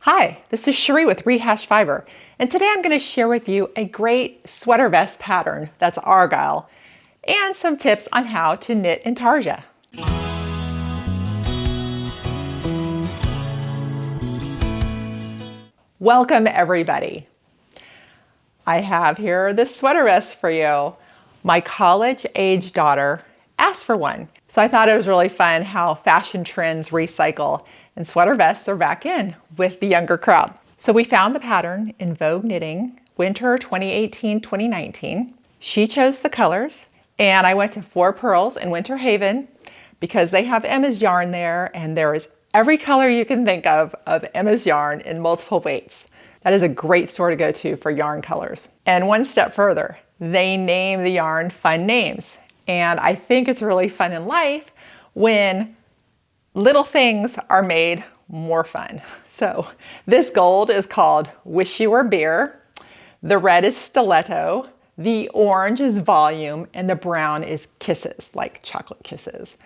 Hi, this is Cherie with Rehash Fiber, and today I'm going to share with you a great sweater vest pattern that's Argyle and some tips on how to knit Intarsia. Welcome everybody. I have here this sweater vest for you. My college-age daughter asked for one, so I thought it was really fun how fashion trends recycle and sweater vests are back in with the younger crowd. So we found the pattern in Vogue Knitting, winter 2018-2019. She chose the colors, and I went to Four Pearls in Winter Haven because they have Emma's yarn there, and there is every color you can think of Emma's yarn in multiple weights. That is a great store to go to for yarn colors. And one step further, they name the yarn fun names. And I think it's really fun in life when little things are made more fun. So this gold is called Wish You Were Beer. The red is Stiletto. The orange is Volume. And the brown is Kisses, like chocolate kisses.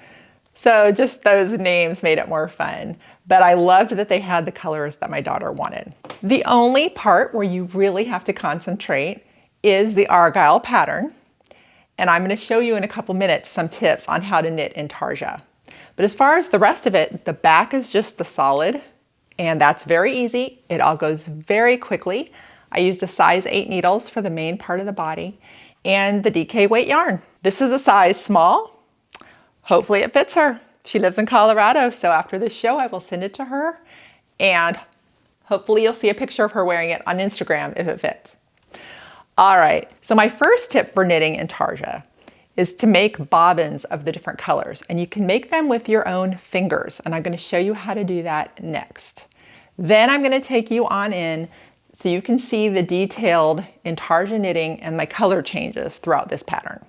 So just those names made it more fun. But I loved that they had the colors that my daughter wanted. The only part where you really have to concentrate is the Argyle pattern. And I'm going to show you in a couple minutes some tips on how to knit Intarsia. But as far as the rest of it, the back is just the solid, and that's very easy. It all goes very quickly. I used a size 8 needles for the main part of the body and the DK weight yarn. This is a size small. Hopefully it fits her. She lives in Colorado, so after this show I will send it to her, and hopefully you'll see a picture of her wearing it on Instagram if it fits. All right, so my first tip for knitting Intarsia is to make bobbins of the different colors, and you can make them with your own fingers, and I'm going to show you how to do that next. Then I'm going to take you on in so you can see the detailed Intarsia knitting and my color changes throughout this pattern.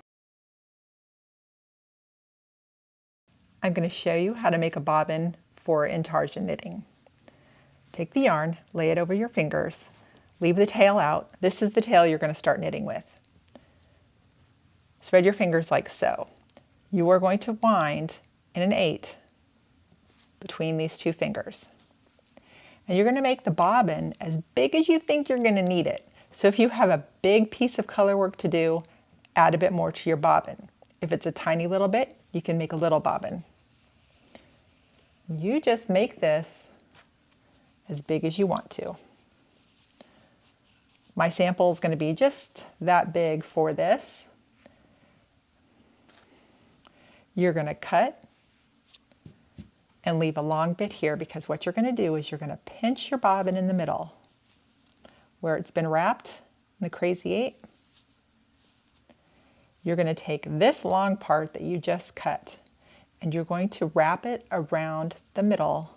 I'm going to show you how to make a bobbin for Intarsia knitting. Take the yarn, lay it over your fingers, leave the tail out. This is the tail you're going to start knitting with. Spread your fingers like so. You are going to wind in an 8 between these two fingers. And you're going to make the bobbin as big as you think you're going to need it. So if you have a big piece of color work to do, add a bit more to your bobbin. If it's a tiny little bit, you can make a little bobbin. You just make this as big as you want to. My sample is going to be just that big for this. You're going to cut and leave a long bit here, because what you're going to do is you're going to pinch your bobbin in the middle where it's been wrapped in the crazy 8. You're going to take this long part that you just cut and you're going to wrap it around the middle,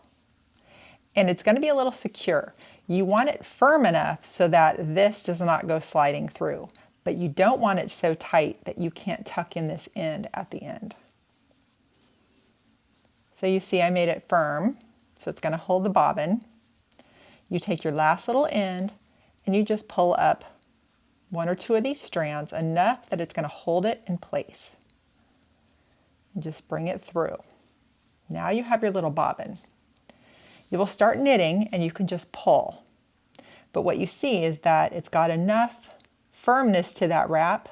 and it's going to be a little secure. You want it firm enough so that this does not go sliding through, but you don't want it so tight that you can't tuck in this end at the end. So you see I made it firm, so it's going to hold the bobbin. You take your last little end and you just pull up 1 or 2 of these strands enough that it's going to hold it in place. And just bring it through. Now you have your little bobbin. You will start knitting and you can just pull. But what you see is that it's got enough firmness to that wrap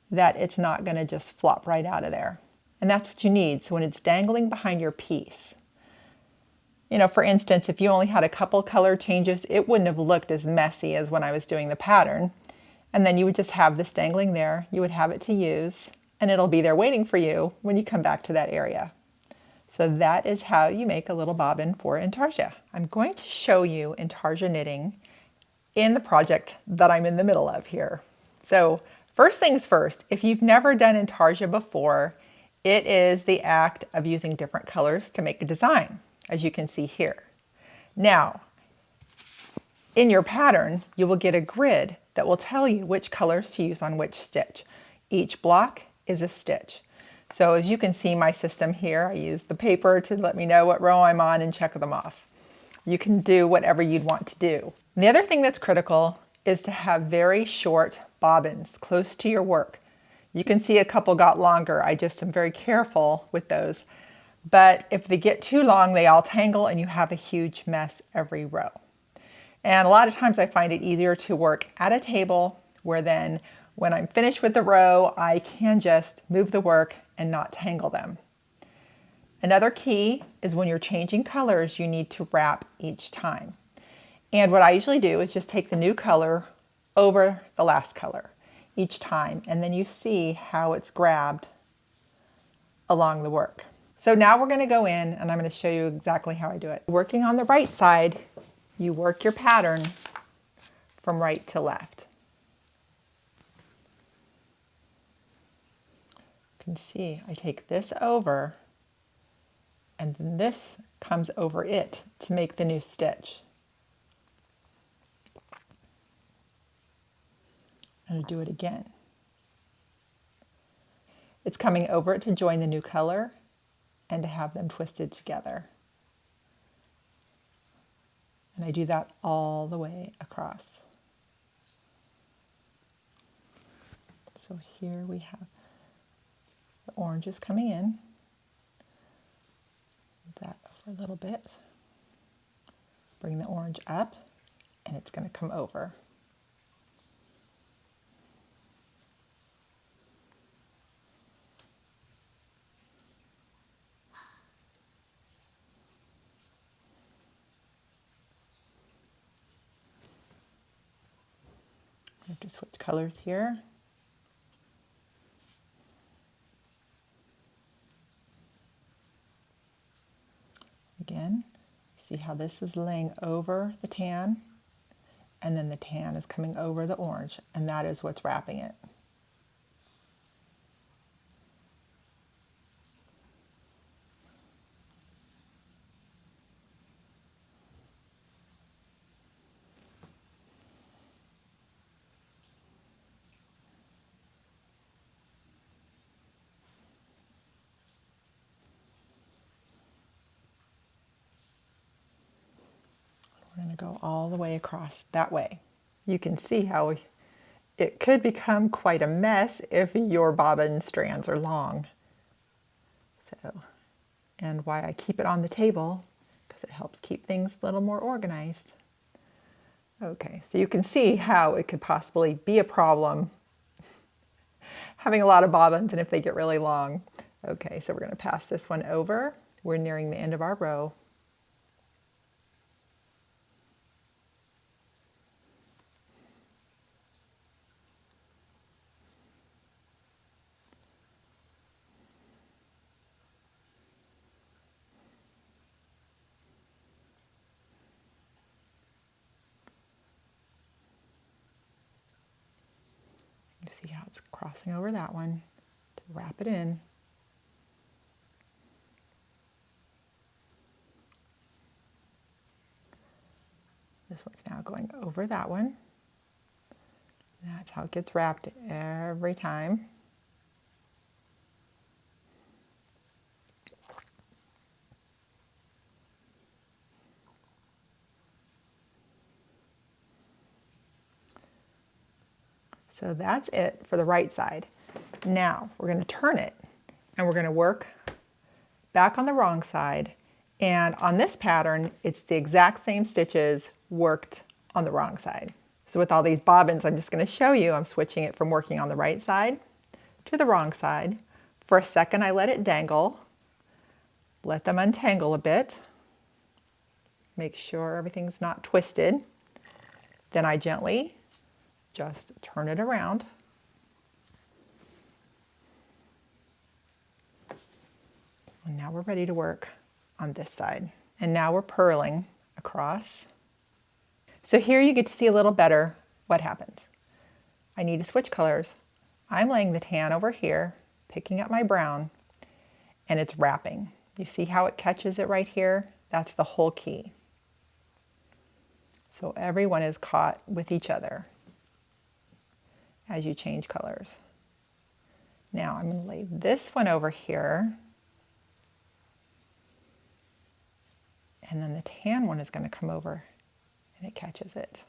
that it's not going to just flop right out of there. And that's what you need. So when it's dangling behind your piece, you know, for instance, if you only had a couple color changes, it wouldn't have looked as messy as when I was doing the pattern. And then you would just have this dangling there. You would have it to use, and it'll be there waiting for you when you come back to that area. So that is how you make a little bobbin for Intarsia. I'm going to show you Intarsia knitting in the project that I'm in the middle of here. So first things first, if you've never done Intarsia before, it is the act of using different colors to make a design, as you can see here. Now, in your pattern, you will get a grid that will tell you which colors to use on which stitch. Each block is a stitch. So as you can see my system here, I use the paper to let me know what row I'm on and check them off. You can do whatever you'd want to do. And the other thing that's critical is to have very short bobbins close to your work. You can see a couple got longer. I just am very careful with those. But if they get too long, they all tangle and you have a huge mess every row. And a lot of times I find it easier to work at a table where then when I'm finished with the row, I can just move the work and not tangle them. Another key is when you're changing colors, you need to wrap each time. And what I usually do is just take the new color over the last color each time, and then you see how it's grabbed along the work. So now we're going to go in and I'm going to show you exactly how I do it. Working on the right side, you work your pattern from right to left. You can see I take this over and then this comes over it to make the new stitch. I'm going to do it again. It's coming over it to join the new color and to have them twisted together. And I do that all the way across. So here we have the oranges coming in. Move that over a little bit. Bring the orange up and it's going to come over. I have to switch colors here. Again, see how this is laying over the tan, and then the tan is coming over the orange, and that is what's wrapping it. We're going to go all the way across that way. You can see how it could become quite a mess if your bobbin strands are long. So, and why I keep it on the table, because it helps keep things a little more organized. Okay, so you can see how it could possibly be a problem having a lot of bobbins and if they get really long. Okay, so we're going to pass this one over. We're nearing the end of our row. You see how it's crossing over that one to wrap it in. This one's now going over that one. That's how it gets wrapped every time. So that's it for the right side. Now we're going to turn it and we're going to work back on the wrong side. And on this pattern, it's the exact same stitches worked on the wrong side. So with all these bobbins, I'm just going to show you, I'm switching it from working on the right side to the wrong side. For a second, I let it dangle, let them untangle a bit, make sure everything's not twisted. Then I gently just turn it around. And now we're ready to work on this side. And now we're purling across. So here you get to see a little better what happens. I need to switch colors. I'm laying the tan over here, picking up my brown, and it's wrapping. You see how it catches it right here? That's the whole key. So everyone is caught with each other as you change colors. Now I'm going to lay this one over here, and then the tan one is going to come over and it catches it.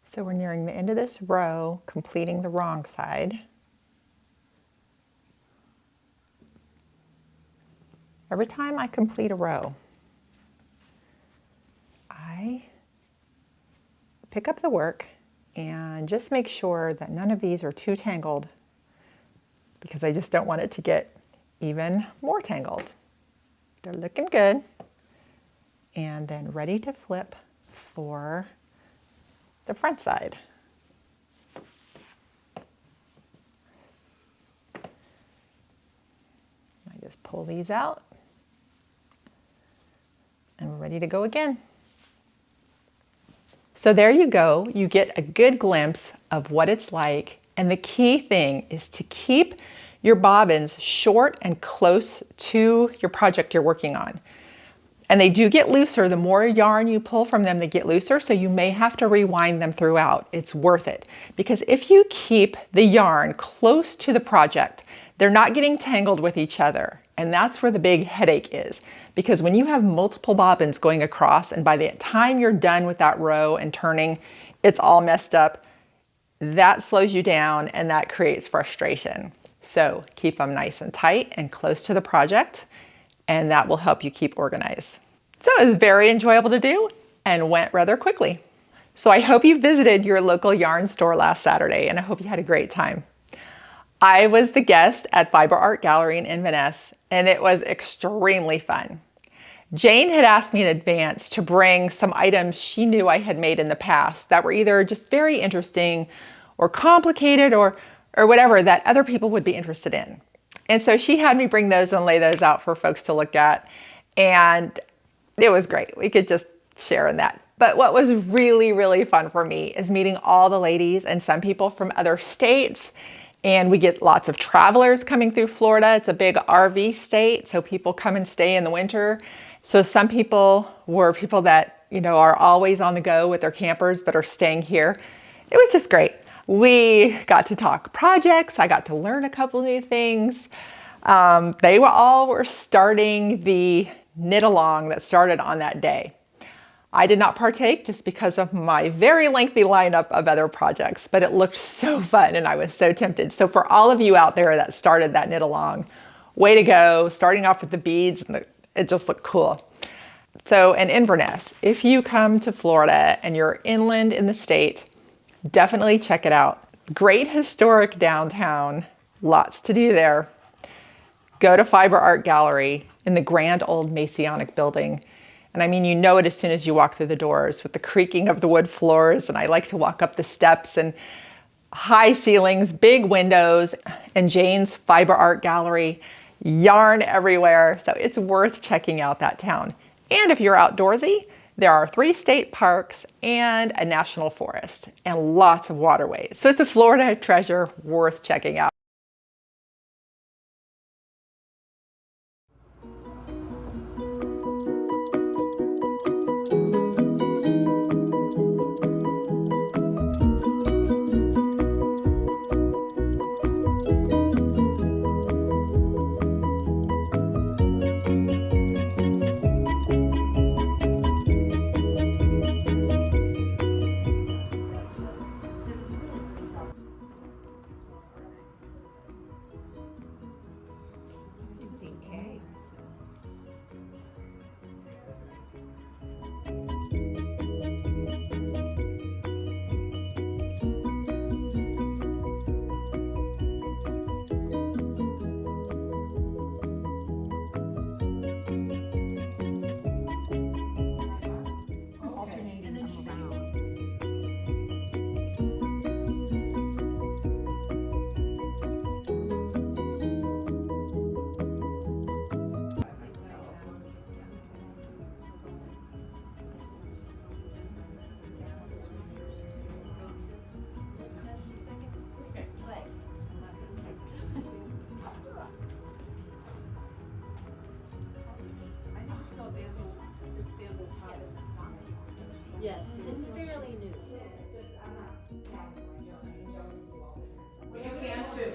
So we're nearing the end of this row, completing the wrong side. Every time I complete a row, I pick up the work and just make sure that none of these are too tangled, because I just don't want it to get even more tangled. They're looking good. And then ready to flip for the front side. I just pull these out and we're ready to go again. So there you go. You get a good glimpse of what it's like. And the key thing is to keep your bobbins short and close to your project you're working on. And they do get looser. The more yarn you pull from them, they get looser. So you may have to rewind them throughout. It's worth it. Because if you keep the yarn close to the project, they're not getting tangled with each other. And that's where the big headache is. Because when you have multiple bobbins going across, and by the time you're done with that row and turning, it's all messed up, that slows you down and that creates frustration. So keep them nice and tight and close to the project, and that will help you keep organized. So it was very enjoyable to do and went rather quickly. So I hope you visited your local yarn store last Saturday, and I hope you had a great time. I was the guest at Fiber Art Gallery in Inverness, and it was extremely fun. Jane had asked me in advance to bring some items she knew I had made in the past that were either just very interesting or complicated or whatever that other people would be interested in. And so she had me bring those and lay those out for folks to look at. And it was great. We could just share in that. But what was really, really fun for me is meeting all the ladies and some people from other states. And we get lots of travelers coming through Florida. It's a big RV state, so people come and stay in the winter. So some people were people that, are always on the go with their campers but are staying here. It was just great. We got to talk projects. I got to learn a couple new things. They were starting the knit along that started on that day. I did not partake just because of my very lengthy lineup of other projects, but it looked so fun and I was so tempted. So for all of you out there that started that knit along, way to go, starting off with the beads, and it just looked cool. So in Inverness, if you come to Florida and you're inland in the state, definitely check it out. Great historic downtown, lots to do there. Go to Fiber Art Gallery in the grand old Masonic building. And I mean, you know it as soon as you walk through the doors with the creaking of the wood floors. And I like to walk up the steps, and high ceilings, big windows, and Jane's Fiber Art Gallery, yarn everywhere. So it's worth checking out that town. And if you're outdoorsy, there are 3 state parks and a national forest and lots of waterways. So it's a Florida treasure worth checking out. Yes, it's fairly new. You can too.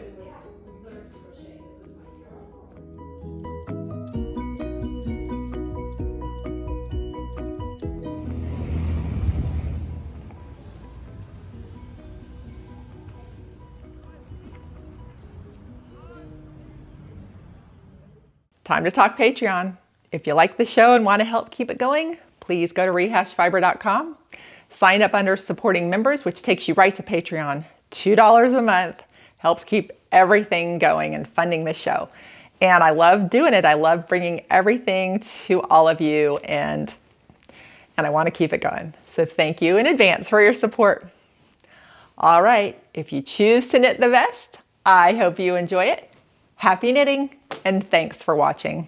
Time to talk Patreon. If you like the show and want to help keep it going, please go to rehashfiber.com. Sign up under supporting members, which takes you right to Patreon. $2 a month helps keep everything going and funding the show. And I love doing it. I love bringing everything to all of you, and I want to keep it going. So thank you in advance for your support. All right, if you choose to knit the vest, I hope you enjoy it. Happy knitting, and thanks for watching.